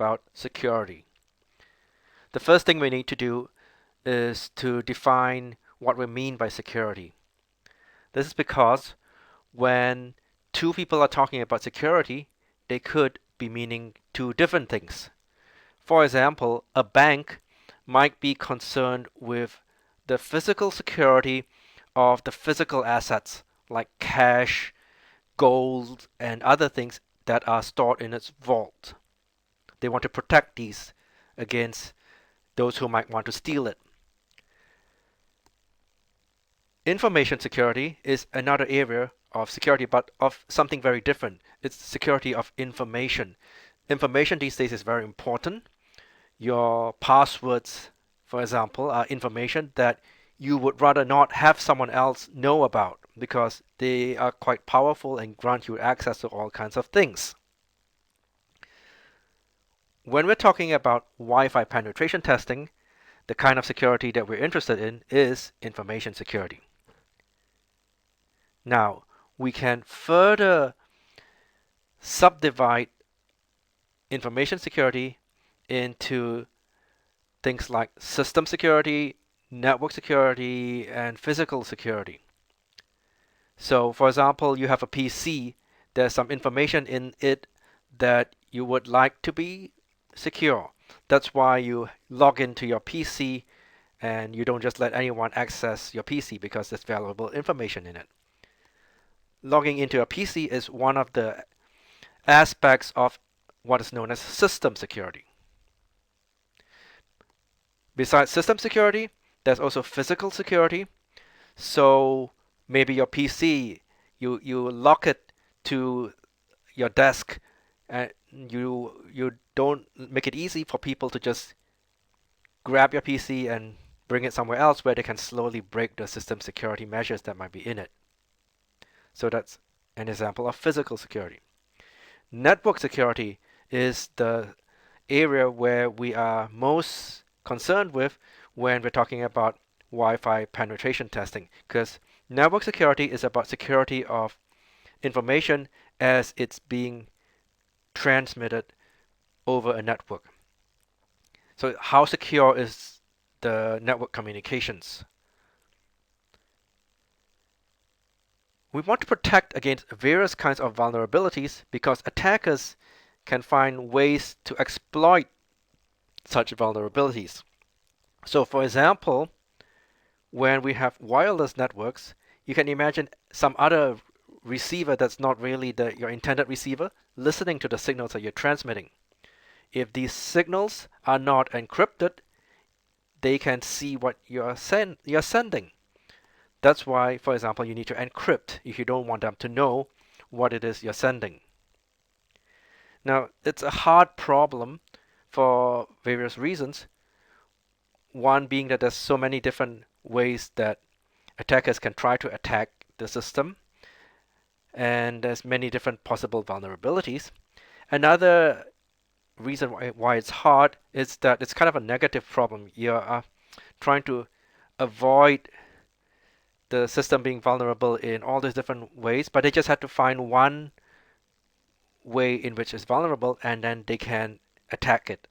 about security. The first thing we need to do is to define what we mean by security. This is because when two people are talking about security, they could be meaning two different things. For example, a bank might be concerned with the physical security of the physical assets like cash, gold, and other things that are stored in its vault. They want to protect these against those who might want to steal it. Information security is another area of security, but of something very different. It's security of information. Information these days is very important. Your passwords, for example, are information that you would rather not have someone else know about because they are quite powerful and grant you access to all kinds of things. When we're talking about Wi-Fi penetration testing, the kind of security that we're interested in is information security. Now, we can further subdivide information security into things like system security, network security, and physical security. So, for example, you have a PC, there's some information in it that you would like to be secure. That's why you log into your PC and you don't just let anyone access your PC because there's valuable information in it. Logging into a PC is one of the aspects of what is known as system security. Besides system security, there's also physical security. So maybe your PC, you lock it to your desk and you don't make it easy for people to just grab your PC and bring it somewhere else where they can slowly break the system security measures that might be in it. So that's an example of physical security. Network security is the area where we are most concerned with when we're talking about Wi-Fi penetration testing, because network security is about security of information as it's being transmitted over a network. So how secure is the network communications? We want to protect against various kinds of vulnerabilities because attackers can find ways to exploit such vulnerabilities. So for example, when we have wireless networks, you can imagine some other receiver that's not really your intended receiver listening to the signals that you're transmitting. If these signals are not encrypted, they can see what you're sending. That's why, for example, you need to encrypt if you don't want them to know what it is you're sending. Now, it's a hard problem for various reasons. One being that there's so many different ways that attackers can try to attack the system, and there's many different possible vulnerabilities. Another reason why it's hard is that it's kind of a negative problem. You're trying to avoid the system being vulnerable in all these different ways, but they just have to find one way in which it's vulnerable and then they can attack it.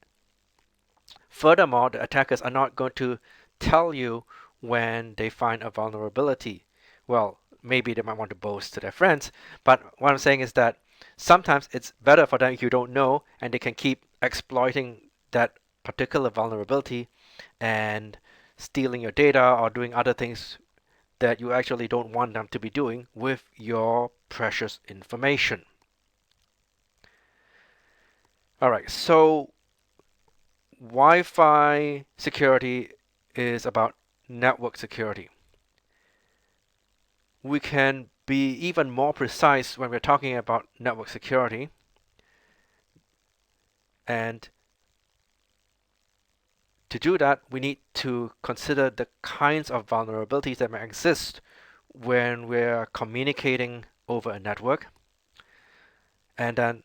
Furthermore, the attackers are not going to tell you when they find a vulnerability. Well, maybe they might want to boast to their friends, but what I'm saying is that sometimes it's better for them if you don't know and they can keep exploiting that particular vulnerability and stealing your data or doing other things that you actually don't want them to be doing with your precious information. Alright, so Wi-Fi security is about network security. We can be even more precise when we're talking about network security. And to do that, we need to consider the kinds of vulnerabilities that may exist when we're communicating over a network, and then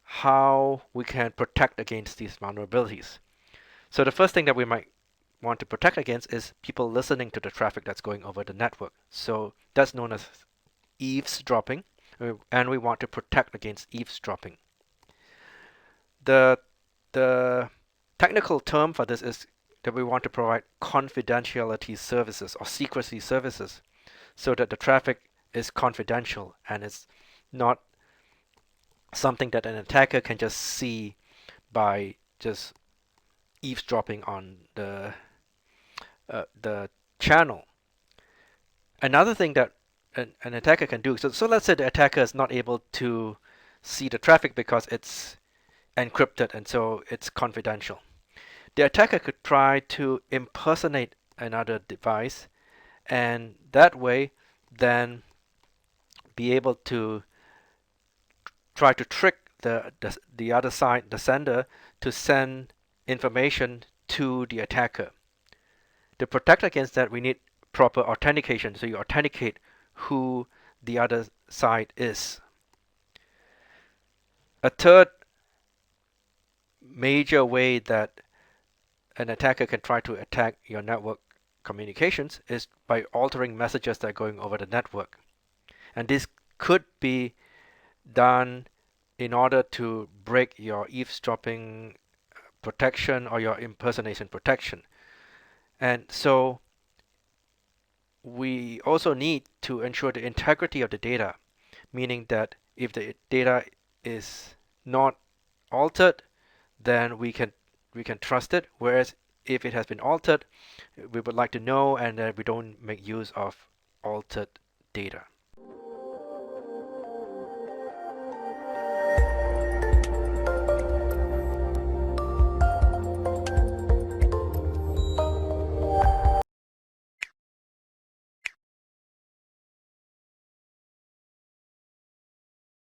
how we can protect against these vulnerabilities. So the first thing that we might want to protect against is people listening to the traffic that's going over the network. So that's known as eavesdropping, and we want to protect against eavesdropping. The the technical term for this is that we want to provide confidentiality services or secrecy services so that the traffic is confidential and it's not something that an attacker can just see by just eavesdropping on the channel. Another thing that an attacker can do, so let's say the attacker is not able to see the traffic because it's encrypted and so it's confidential. The attacker could try to impersonate another device and that way then be able to try to trick the other side, the sender, to send information to the attacker. To protect against that, we need proper authentication. So you authenticate who the other side is. A third major way that an attacker can try to attack your network communications is by altering messages that are going over the network. And this could be done in order to break your eavesdropping protection or your impersonation protection. And so we also need to ensure the integrity of the data, meaning that if the data is not altered, then we can trust it. Whereas if it has been altered, we would like to know and that we don't make use of altered data.